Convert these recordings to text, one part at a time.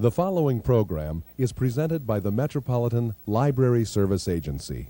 The following program is presented by the Metropolitan Library Service Agency.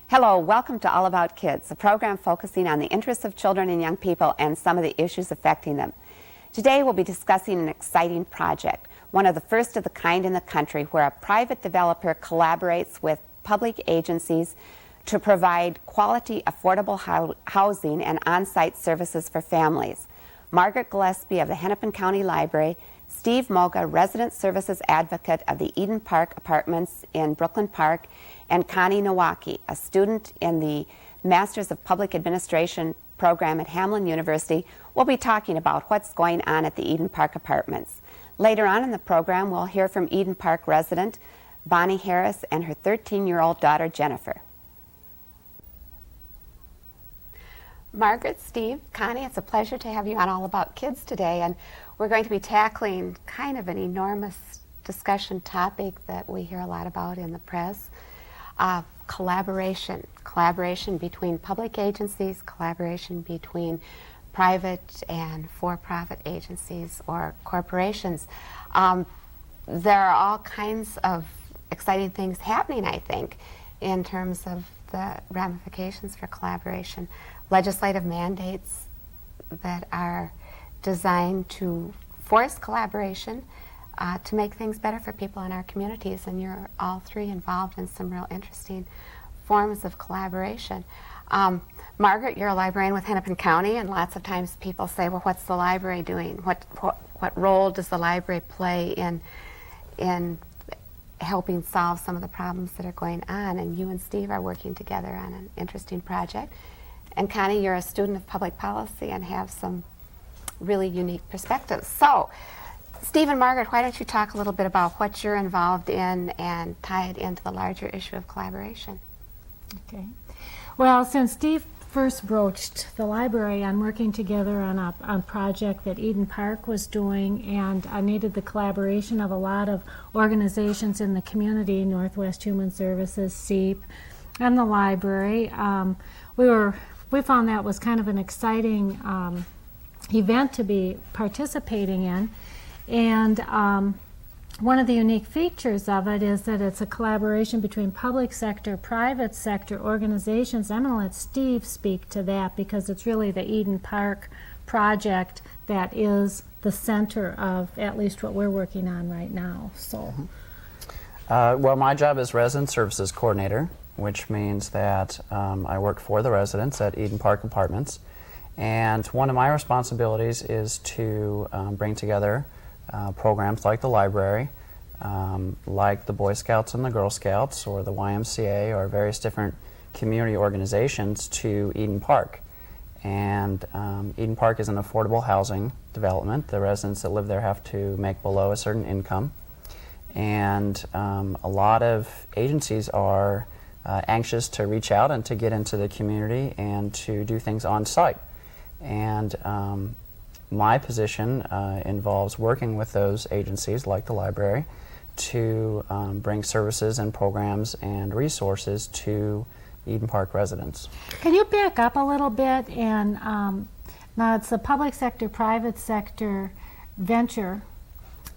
Hello, welcome to All About Kids, a program focusing on the interests of children and young people and some of the issues affecting them. Today we'll be discussing an exciting project, one of the first of the kind in the country, where a private developer collaborates with public agencies to provide quality, affordable housing and on-site services for families. Margaret Gillespie of the Hennepin County Library, Steve Moga, Resident Services Advocate of the Eden Park Apartments in Brooklyn Park, and Connie Nowacki, a student in the Masters of Public Administration program at Hamline University, will be talking about what's going on at the Eden Park Apartments. Later on in the program, we'll hear from Eden Park resident Bonnie Harris and her 13-year-old daughter, Jennifer. Margaret, Steve, Connie, it's a pleasure to have you on All About Kids today, and we're going to be tackling kind of an enormous discussion topic that we hear a lot about in the press. Collaboration between public agencies, collaboration between private and for-profit agencies or corporations. There are all kinds of exciting things happening, I think, in terms of the ramifications for collaboration. Legislative mandates that are designed to force collaboration to make things better for people in our communities, and you're all three involved in some real interesting forms of collaboration. Margaret, you're a librarian with Hennepin County, and lots of times people say, well, what's the library doing? What role does the library play in helping solve some of the problems that are going on? And you and Steve are working together on an interesting project. And Connie, you're a student of public policy and have some really unique perspectives. So, Steve and Margaret, why don't you talk a little bit about what you're involved in and tie it into the larger issue of collaboration? Okay. Well, since Steve first broached the library on working together on a project that Eden Park was doing, and I needed the collaboration of a lot of organizations in the community, Northwest Human Services, SEEP, and the library, we found that was kind of an exciting event to be participating in. And one of the unique features of it is that it's a collaboration between public sector, private sector organizations. I'm going to let Steve speak to that because it's really the Eden Park project that is the center of at least what we're working on right now. So, well, my job is Resident Services Coordinator, which means that I work for the residents at Eden Park Apartments. And one of my responsibilities is to bring together programs like the library, like the Boy Scouts and the Girl Scouts, or the YMCA, or various different community organizations to Eden Park. And Eden Park is an affordable housing development. The residents that live there have to make below a certain income. And a lot of agencies are anxious to reach out and to get into the community and to do things on site. And my position involves working with those agencies like the library to bring services and programs and resources to Eden Park residents. Can you back up a little bit? And now it's the public sector, private sector venture,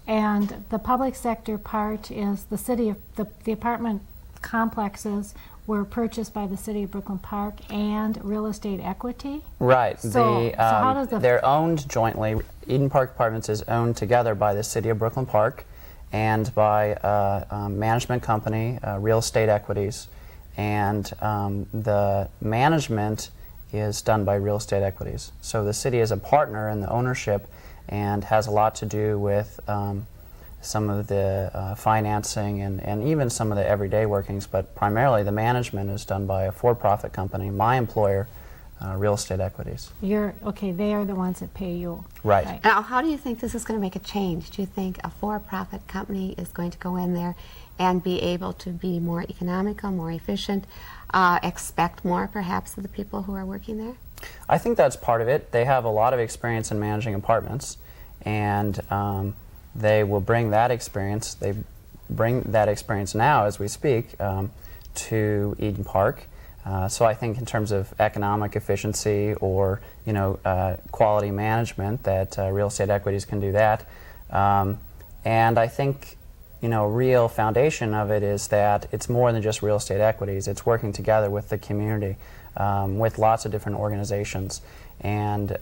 and the public sector part is the city of the apartment complexes were purchased by the city of Brooklyn Park and real estate equity. Right. So how does they're owned jointly. Eden Park Apartments is owned together by the city of Brooklyn Park and by a management company, Real Estate Equities, and the management is done by Real Estate Equities. So the city is a partner in the ownership and has a lot to do with some of the financing and even some of the everyday workings, but primarily the management is done by a for-profit company, my employer, real estate equities. Okay, they are the ones that pay you. Right. Now, how do you think this is going to make a change? Do you think a for-profit company is going to go in there and be able to be more economical, more efficient, expect more perhaps of the people who are working there? I think that's part of it. They have a lot of experience in managing apartments, and they will bring that experience. They bring that experience now, as we speak, to Eden Park. So I think in terms of economic efficiency or quality management, that real estate equities can do that. And I think real foundation of it is that it's more than just real estate equities. It's working together with the community, with lots of different organizations, and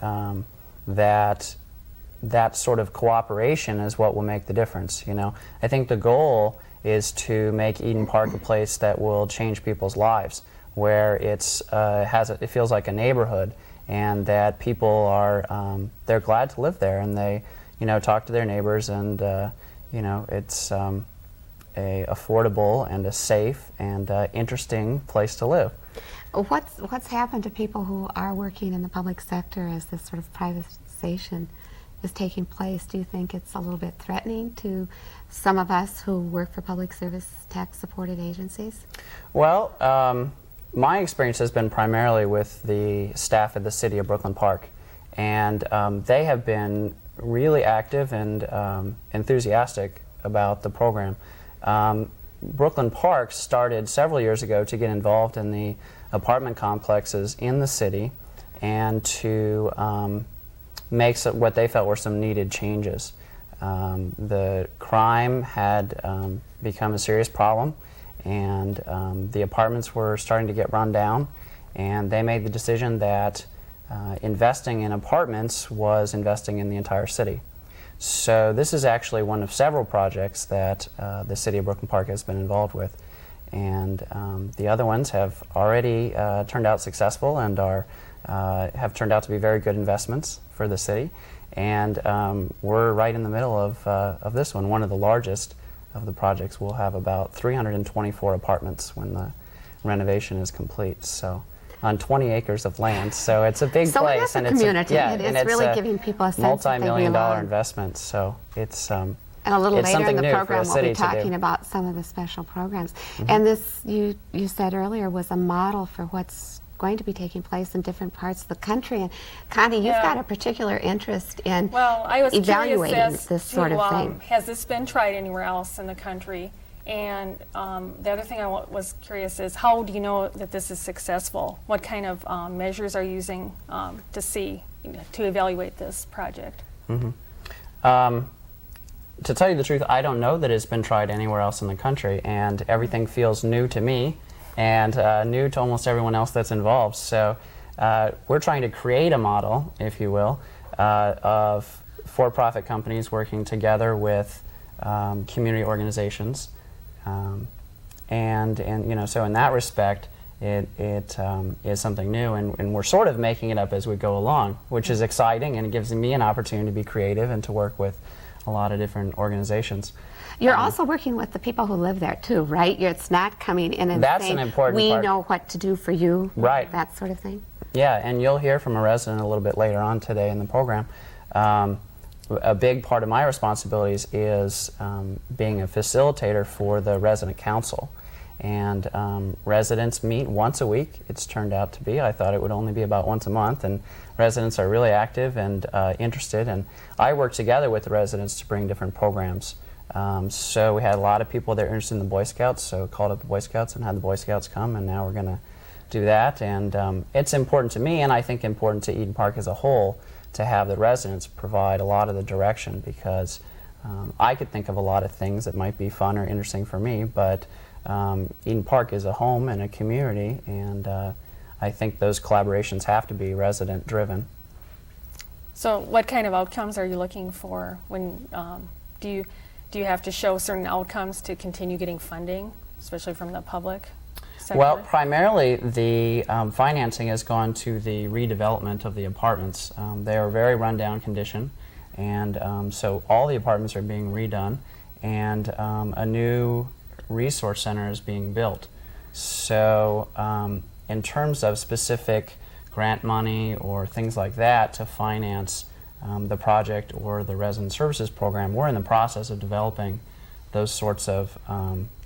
that sort of cooperation is what will make the difference. I think the goal is to make Eden Park a place that will change people's lives, where it feels like a neighborhood, and that people are they're glad to live there, and they talk to their neighbors, and it's a affordable and a safe and interesting place to live. What's happened to people who are working in the public sector as this sort of privatization is taking place? Do you think it's a little bit threatening to some of us who work for public service tax-supported agencies? Well, my experience has been primarily with the staff at the City of Brooklyn Park, and they have been really active and enthusiastic about the program. Brooklyn Park started several years ago to get involved in the apartment complexes in the city and to make what they felt were some needed changes. The crime had become a serious problem, and the apartments were starting to get run down, and they made the decision that investing in apartments was investing in the entire city. So this is actually one of several projects that the City of Brooklyn Park has been involved with, and the other ones have already turned out successful and have turned out to be very good investments for the city. And we're right in the middle of this one of the largest of the projects. We'll have about 324 apartments when the renovation is complete. So on 20 acres of land, so it's a big place, and it's community. It is really giving people a sense multi-million-dollar investment. So it's and a little later in the program, we'll be talking do. about some of the special programs. And this, you said earlier, was a model for what's going to be taking place in different parts of the country. And Connie, you've got a particular interest in evaluating this sort of thing. Has this been tried anywhere else in the country? And the other thing I was curious is, how do you know that this is successful? What kind of measures are you using to evaluate this project? To tell you the truth, I don't know that it's been tried anywhere else in the country, and everything feels new to me and new to almost everyone else that's involved. So we're trying to create a model, if you will, of for-profit companies working together with community organizations. So in that respect, it is something new, and we're sort of making it up as we go along, which is exciting, and it gives me an opportunity to be creative and to work with a lot of different organizations. You're also working with the people who live there too, right? It's not coming in and that's saying, an important we part. know what to do for you, right? That sort of thing. Yeah, and you'll hear from a resident a little bit later on today in the program. A big part of my responsibilities is being a facilitator for the resident council. And residents meet once a week, it's turned out to be. I thought it would only be about once a month, and residents are really active and interested, and I work together with the residents to bring different programs. So we had a lot of people that are interested in the Boy Scouts, so called up the Boy Scouts and had the Boy Scouts come, and now we're going to do that. And it's important to me, and I think important to Eden Park as a whole, to have the residents provide a lot of the direction, because I could think of a lot of things that might be fun or interesting for me, but Eden Park is a home and a community, and I think those collaborations have to be resident driven. So what kind of outcomes are you looking for? When do you have to show certain outcomes to continue getting funding, especially from the public sector? Well, primarily the financing has gone to the redevelopment of the apartments. They are very rundown condition, and so all the apartments are being redone, and a new resource center is being built. So in terms of specific grant money or things like that to finance the project or the resident services program. We're in the process of developing those sorts of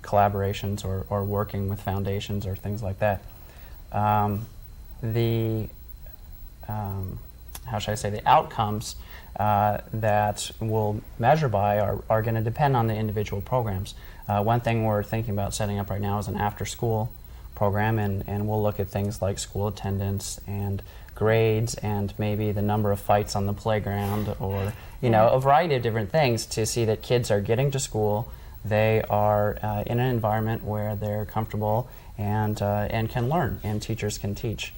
collaborations or working with foundations or things like that. How should I say, the outcomes that we'll measure by are going to depend on the individual programs. One thing we're thinking about setting up right now is an after-school program, and we'll look at things like school attendance and grades and maybe the number of fights on the playground, or a variety of different things to see that kids are getting to school, they are in an environment where they're comfortable and can learn, and teachers can teach.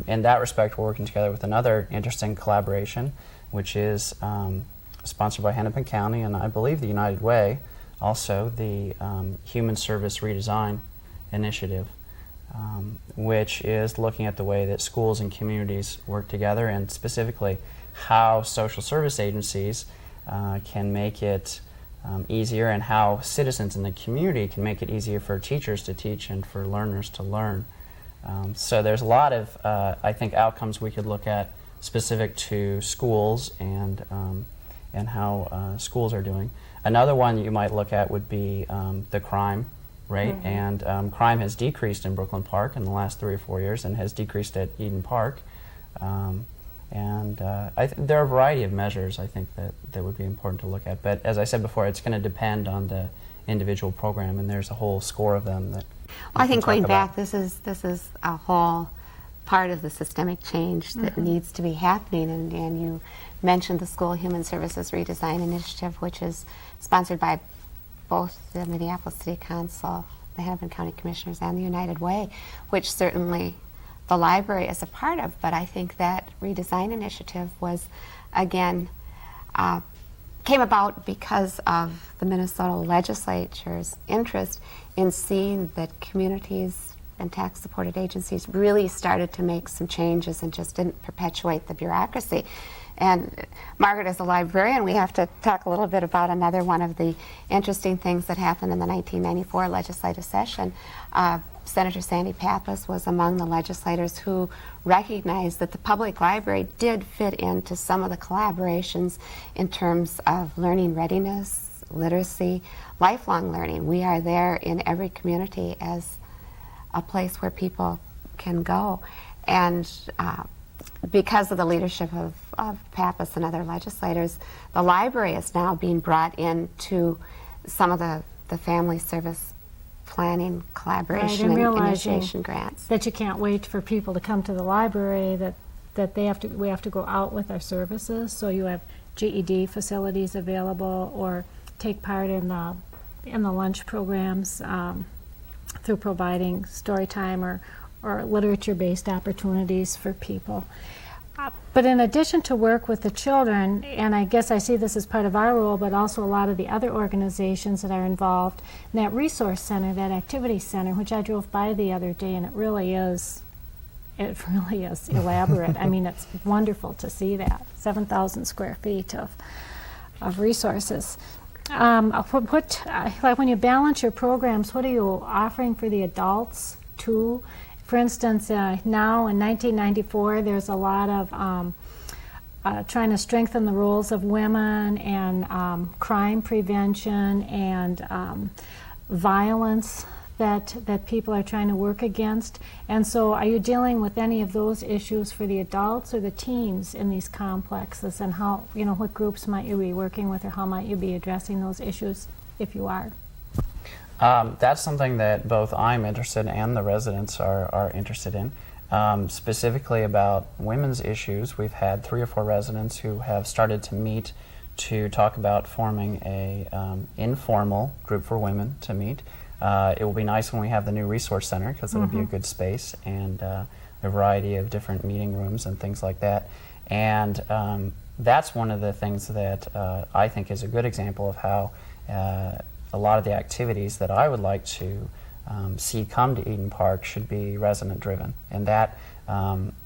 In that respect, we're working together with another interesting collaboration, which is sponsored by Hennepin County and I believe the United Way, also the Human Service Redesign initiative, which is looking at the way that schools and communities work together, and specifically how social service agencies can make it easier, and how citizens in the community can make it easier for teachers to teach and for learners to learn. So there's a lot of, I think, outcomes we could look at specific to schools and how schools are doing. Another one you might look at would be the crime rate, and crime has decreased in Brooklyn Park in the last 3 or 4 years and has decreased at Eden Park. There are a variety of measures, I think, that would be important to look at. But as I said before, it's going to depend on the individual program, and there's a whole score of them that I think going back, this is a whole part of the systemic change that needs to be happening, and you mentioned the School Human Services Redesign Initiative, which is sponsored by both the Minneapolis City Council, the Hennepin County Commissioners, and the United Way, which certainly the library is a part of. But I think that redesign initiative was, again, came about because of the Minnesota legislature's interest in seeing that communities and tax-supported agencies really started to make some changes and just didn't perpetuate the bureaucracy. And Margaret, as a librarian, we have to talk a little bit about another one of the interesting things that happened in the 1994 legislative session. Senator Sandy Pappas was among the legislators who recognized that the public library did fit into some of the collaborations in terms of learning readiness, literacy, lifelong learning. We are there in every community as a place where people can go. And because of the leadership of Pappas and other legislators, the library is now being brought into some of the family service planning, collaboration, and initiation grants. That you can't wait for people to come to the library, that we have to go out with our services. So you have GED facilities available, or take part in the lunch programs through providing story time or literature-based opportunities for people. But in addition to work with the children, and I guess I see this as part of our role, but also a lot of the other organizations that are involved in that resource center, that activity center, which I drove by the other day, and it really is elaborate. I mean, it's wonderful to see that. 7,000 square feet of resources. Like when you balance your programs, what are you offering for the adults too? For instance, now in 1994, there's a lot of trying to strengthen the roles of women, and crime prevention, and violence that people are trying to work against. And so are you dealing with any of those issues for the adults or the teens in these complexes, and how, what groups might you be working with, or how might you be addressing those issues if you are? That's something that both I'm interested in and the residents are interested in. Specifically about women's issues, we've had 3 or 4 residents who have started to meet to talk about forming a informal group for women to meet. It will be nice when we have the new resource center, because it'll be a good space, and a variety of different meeting rooms and things like that. And that's one of the things that I think is a good example of how a lot of the activities that I would like to see come to Eden Park should be resident driven, and that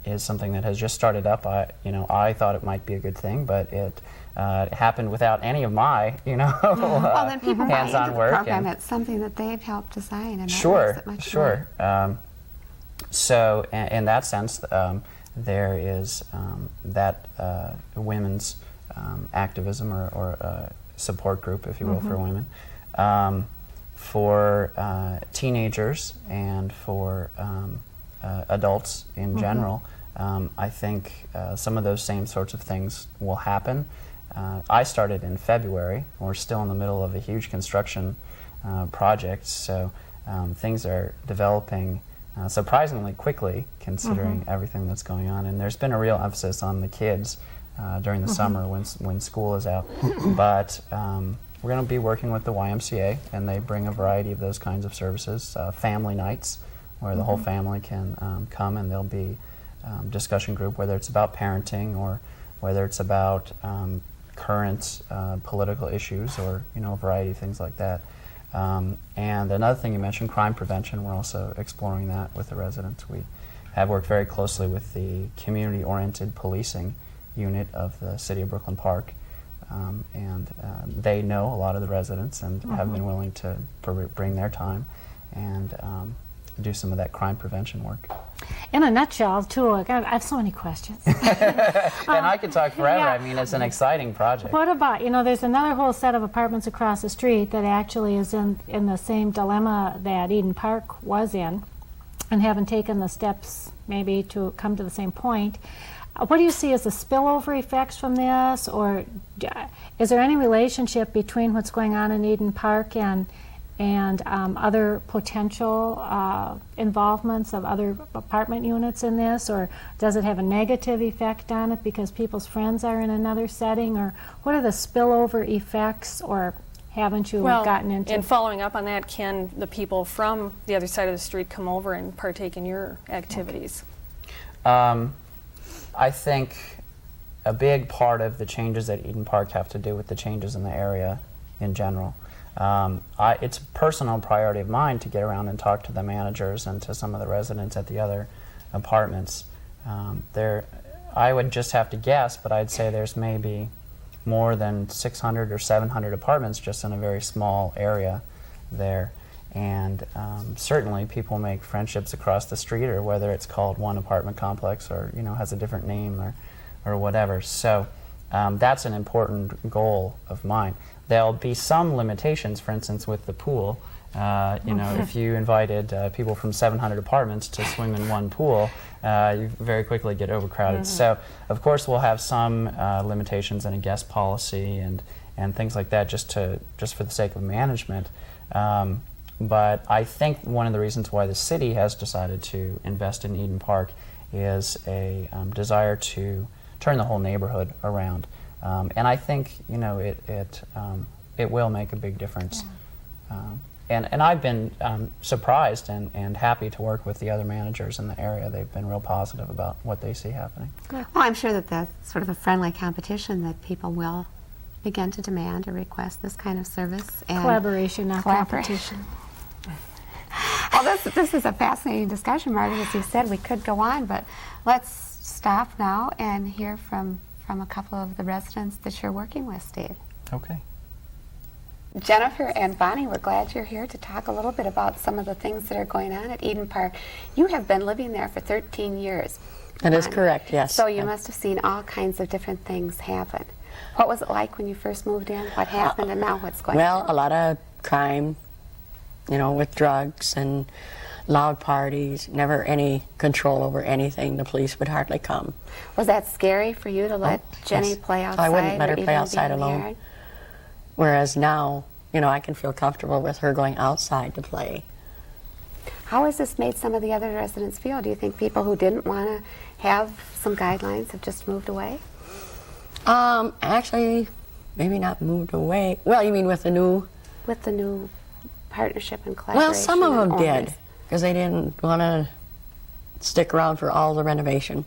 is something that has just started up. I thought it might be a good thing, but it happened without any of my well, then people buy into hands-on the work. program. It's something that they've helped design, and that Sure, makes it much sure. more. So in that sense, there is that women's activism or support group, if you will, for women. For teenagers and for adults in general, I think some of those same sorts of things will happen. I started in February. We're still in the middle of a huge construction project, so things are developing surprisingly quickly considering everything that's going on. And there's been a real emphasis on the kids during the summer when school is out. But we're going to be working with the YMCA, and they bring a variety of those kinds of services. Family nights, where the whole family can come, and there'll be discussion group, whether it's about parenting or whether it's about current political issues, or a variety of things like that. And another thing you mentioned, crime prevention. We're also exploring that with the residents. We have worked very closely with the community-oriented policing unit of the City of Brooklyn Park. And they know a lot of the residents and have been willing to bring their time and do some of that crime prevention work. In a nutshell, too, I have so many questions. And I could talk forever. Yeah. I mean, it's an exciting project. What about, there's another whole set of apartments across the street that actually is in the same dilemma that Eden Park was in, and haven't taken the steps maybe to come to the same point. What do you see as the spillover effects from this, or is there any relationship between what's going on in Eden Park and other potential involvements of other apartment units in this, or does it have a negative effect on it because people's friends are in another setting, or what are the spillover effects, or haven't you gotten into? And following up on that, can the people from the other side of the street come over and partake in your activities? I think a big part of the changes at Eden Park have to do with the changes in the area in general. It's a personal priority of mine to get around and talk to the managers and to some of the residents at the other apartments. I would just have to guess, but I'd say there's maybe more than 600 or 700 apartments just in a very small area there. And certainly people make friendships across the street, or whether it's called one apartment complex or has a different name or whatever. So that's an important goal of mine. There'll be some limitations, for instance, with the pool. If you invited people from 700 apartments to swim in one pool, you very quickly get overcrowded. So, of course, we'll have some limitations in a guest policy and things like that, just for the sake of management. But I think one of the reasons why the city has decided to invest in Eden Park is a desire to turn the whole neighborhood around. And I think it will make a big difference. And I've been surprised and happy to work with the other managers in the area. They've been real positive about what they see happening. Well, I'm sure that that's sort of a friendly competition that people will begin to demand or request this kind of service. And collaboration, not competition. Well, this is a fascinating discussion, Margaret. As you said, we could go on, but let's stop now and hear from a couple of the residents that you're working with, Steve. Okay. Jennifer and Bonnie, we're glad you're here to talk a little bit about some of the things that are going on at Eden Park. You have been living there for 13 years. That is correct, yes. So you must have seen all kinds of different things happen. What was it like when you first moved in? What happened, and now what's going on? Well, a lot of crime, with drugs and loud parties, never any control over anything. The police would hardly come. Was that scary for you to let Jenny yes. play outside? I wouldn't let her or play even outside be in the alone. yard? Whereas now, I can feel comfortable with her going outside to play. How has this made some of the other residents feel? Do you think people who didn't want to have some guidelines have just moved away? Actually, maybe not moved away. Well, you mean with the new? With the new partnership and collaboration? Well, some of them and did, owners? because they didn't want to stick around for all the renovation.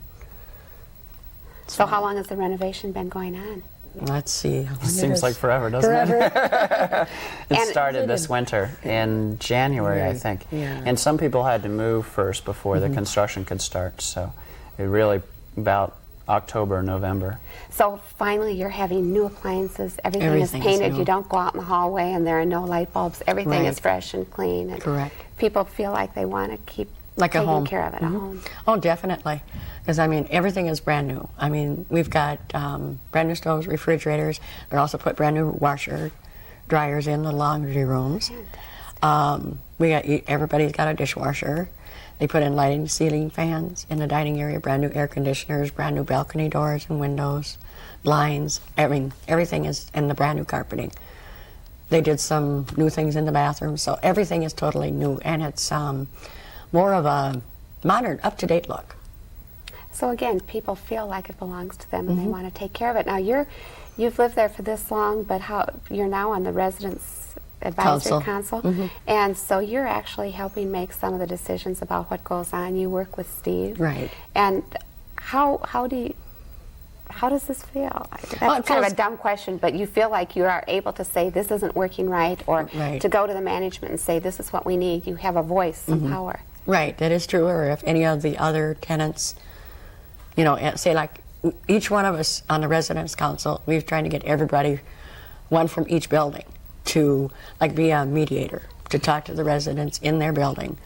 So how long has the renovation been going on? Let's see. Seems like forever, doesn't it? Forever. It started this winter in January, I think. Yeah. And some people had to move first before the construction could start. So it really about October, November. So finally you're having new appliances, everything is Everything is painted, new. you don't go out in the hallway and there are no light bulbs, everything is Right. fresh and clean. And Correct. people feel like they want to keep Like a taking home. care of it, a home. Oh, definitely. Because, I mean, everything is brand new. I mean, we've got brand new stoves, refrigerators. They also put brand new washer, dryers in the laundry rooms. Everybody's got a dishwasher. They put in lighting, ceiling fans in the dining area, brand new air conditioners, brand new balcony doors and windows, blinds. I mean, everything is in the brand new carpeting. They did some new things in the bathroom, so everything is totally new, and it's more of a modern, up-to-date look. So again, people feel like it belongs to them and they want to take care of it. Now you've lived there for this long, but you're now on the Residents Advisory Council, and so you're actually helping make some of the decisions about what goes on. You work with Steve, Right? And how does this feel? That's kind of a dumb question, but you feel like you are able to say this isn't working right, or to go to the management and say this is what we need. You have a voice, some power. Right, that is true. Or if any of the other tenants, you know, say like each one of us on the Residents Council, we've tried to get everybody, one from each building, to like be a mediator, to talk to the residents in their building.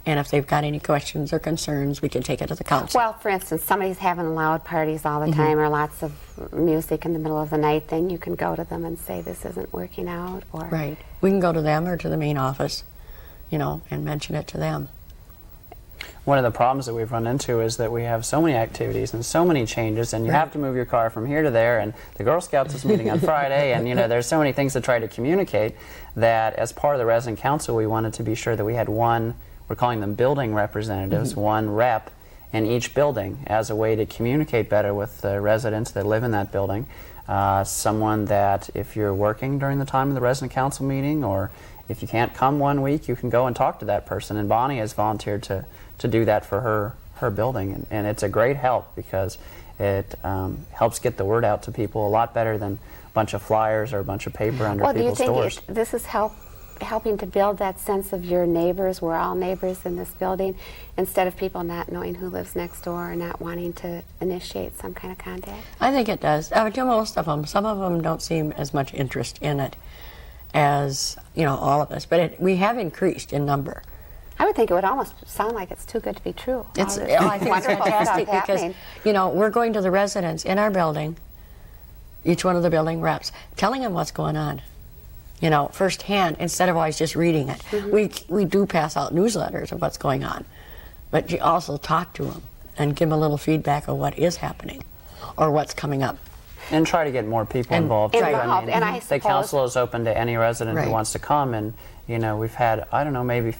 And if they've got any questions or concerns, we can take it to the council. Well, for instance, somebody's having loud parties all the time or lots of music in the middle of the night, then you can go to them and say this isn't working out. Or Right. We can go to them or to the main office, you know, and mention it to them. One of the problems that we've run into is that we have so many activities and so many changes, and you have to move your car from here to there, and the Girl Scouts is meeting on Friday, and you know there's so many things to try to communicate that as part of the resident council we wanted to be sure that we had one, we're calling them building representatives, one rep in each building as a way to communicate better with the residents that live in that building. Someone that if you're working during the time of the resident council meeting, or if you can't come one week, you can go and talk to that person, and Bonnie has volunteered to do that for her building, and it's a great help because it helps get the word out to people a lot better than a bunch of flyers or a bunch of paper under people's doors. Do you think this is helping to build that sense of your neighbors, we're all neighbors in this building, instead of people not knowing who lives next door or not wanting to initiate some kind of contact? I think it does. To most of them. Some of them don't seem as much interest in it as, you know, all of us, but we have increased in number. I would think it would almost sound like it's too good to be true. I think it's fantastic because, you know, we're going to the residents in our building, each one of the building reps, telling them what's going on, you know, firsthand, instead of always just reading it. We do pass out newsletters of what's going on, but you also talk to them and give them a little feedback of what is happening or what's coming up. And try to get more people involved. And I mean, the council is open to any resident who wants to come, and you know, we've had, I don't know, maybe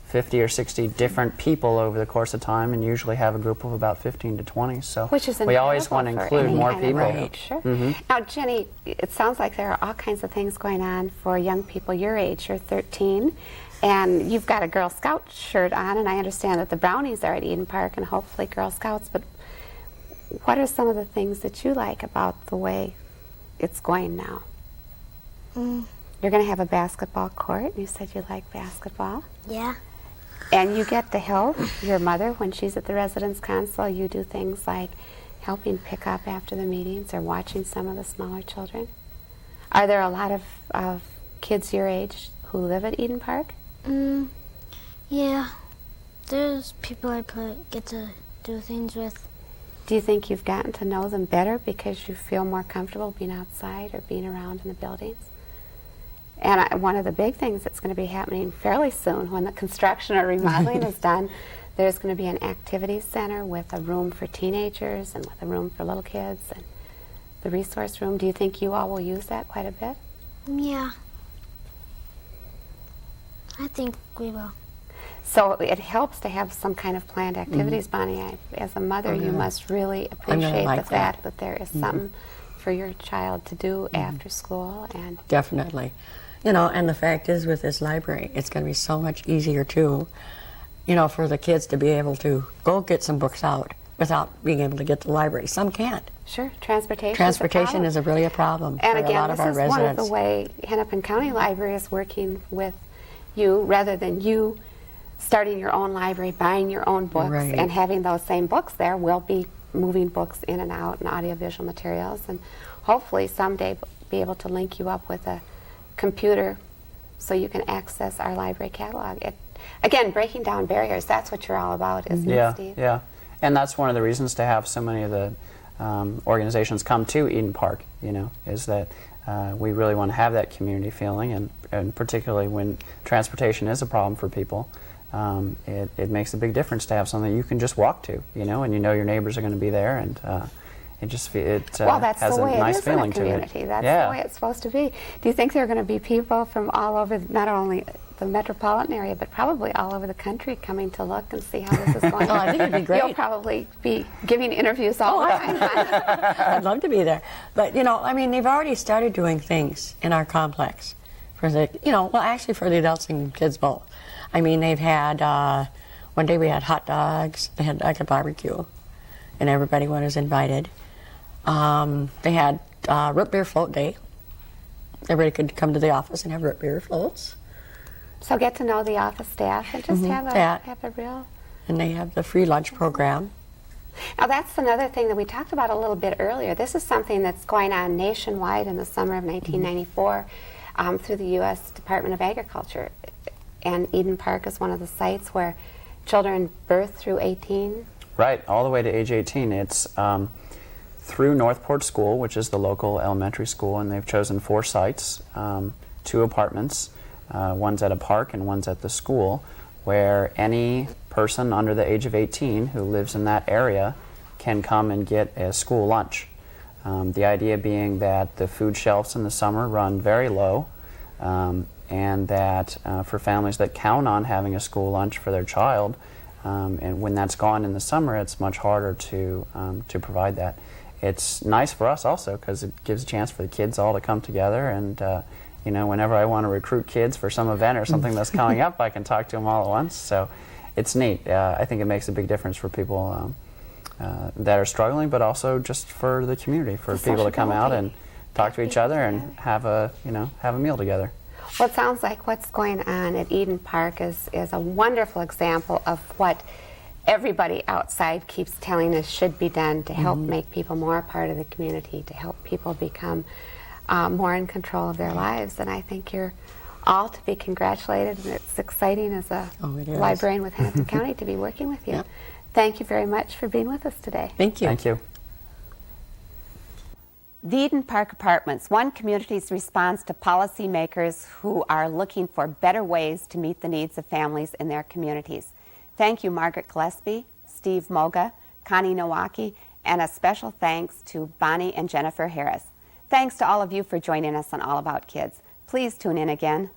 50 or 60 different people over the course of time, and usually have a group of about 15 to 20. So which is we always want to include more people. Sure. Now, Jenny, it sounds like there are all kinds of things going on for young people your age. You're 13, and you've got a Girl Scout shirt on, and I understand that the Brownies are at Eden Park, and hopefully Girl Scouts. But what are some of the things that you like about the way it's going now? You're going to have a basketball court. You said you like basketball. Yeah. And you get to help your mother when she's at the Residents Council. You do things like helping pick up after the meetings or watching some of the smaller children. Are there a lot of kids your age who live at Eden Park? Yeah. There's people I get to do things with. Do you think you've gotten to know them better because you feel more comfortable being outside or being around in the buildings? And one of the big things that's going to be happening fairly soon when the construction or remodeling is done, there's going to be an activities center with a room for teenagers and with a room for little kids and the resource room. Do you think you all will use that quite a bit? Yeah. I think we will. So it helps to have some kind of planned activities, Bonnie. As a mother, you must really appreciate the fact that there is something for your child to do after school. And definitely. You know, and the fact is with this library, it's going to be so much easier too, you know, for the kids to be able to go get some books out without being able to get to the library. Some can't. Sure, transportation is really a problem and for again, a lot of our residents. One of the way Hennepin County Library is working with you, rather than you starting your own library, buying your own books, and having those same books there, we'll be moving books in and out and audiovisual materials, and hopefully someday be able to link you up with a computer so you can access our library catalog. again, breaking down barriers, that's what you're all about, isn't it, Steve? Yeah, and that's one of the reasons to have so many of the organizations come to Eden Park, you know, is that we really want to have that community feeling, and particularly when transportation is a problem for people, it makes a big difference to have something you can just walk to, you know, and you know your neighbors are going to be there, and it just well, that's has the way a nice it is in feeling a community. to it. That's Yeah. the way it's supposed to be. Do you think there are going to be people from all over, not only the metropolitan area, but probably all over the country coming to look and see how this is going? Oh, I think it'd be great. You'll probably be giving interviews all the time. I'd love to be there. But, you know, I mean, they've already started doing things in our complex for the, you know, well, actually for the adults and kids both. I mean, they've had, one day we had hot dogs, they had like a barbecue, and everybody was invited. They had root beer float day. Everybody could come to the office and have root beer floats. So get to know the office staff and just have a real... And they have the free lunch program. Now that's another thing that we talked about a little bit earlier. This is something that's going on nationwide in the summer of 1994 through the U.S. Department of Agriculture. And Eden Park is one of the sites where children birth through 18. Right, all the way to age 18. It's through Northport School, which is the local elementary school, and they've chosen 4 sites, 2 apartments, one's at a park and one's at the school, where any person under the age of 18 who lives in that area can come and get a school lunch. The idea being that the food shelves in the summer run very low, and that for families that count on having a school lunch for their child, and when that's gone in the summer, it's much harder to provide that. It's nice for us also because it gives a chance for the kids all to come together, and you know, whenever I want to recruit kids for some event or something that's coming up, I can talk to them all at once. So it's neat. I think it makes a big difference for people that are struggling, but also just for the community, for people to come out and talk to each other and have a meal together. Well, it sounds like what's going on at Eden Park is a wonderful example of what everybody outside keeps telling us should be done to help make people more a part of the community, to help people become more in control of their lives. And I think you're all to be congratulated, and it's exciting as a librarian with Hennepin County to be working with you. Yep. Thank you very much for being with us today. Thank you. Thank you. The Eden Park Apartments, one community's response to policymakers who are looking for better ways to meet the needs of families in their communities. Thank you, Margaret Gillespie, Steve Moga, Connie Nowacki, and a special thanks to Bonnie and Jennifer Harris. Thanks to all of you for joining us on All About Kids. Please tune in again.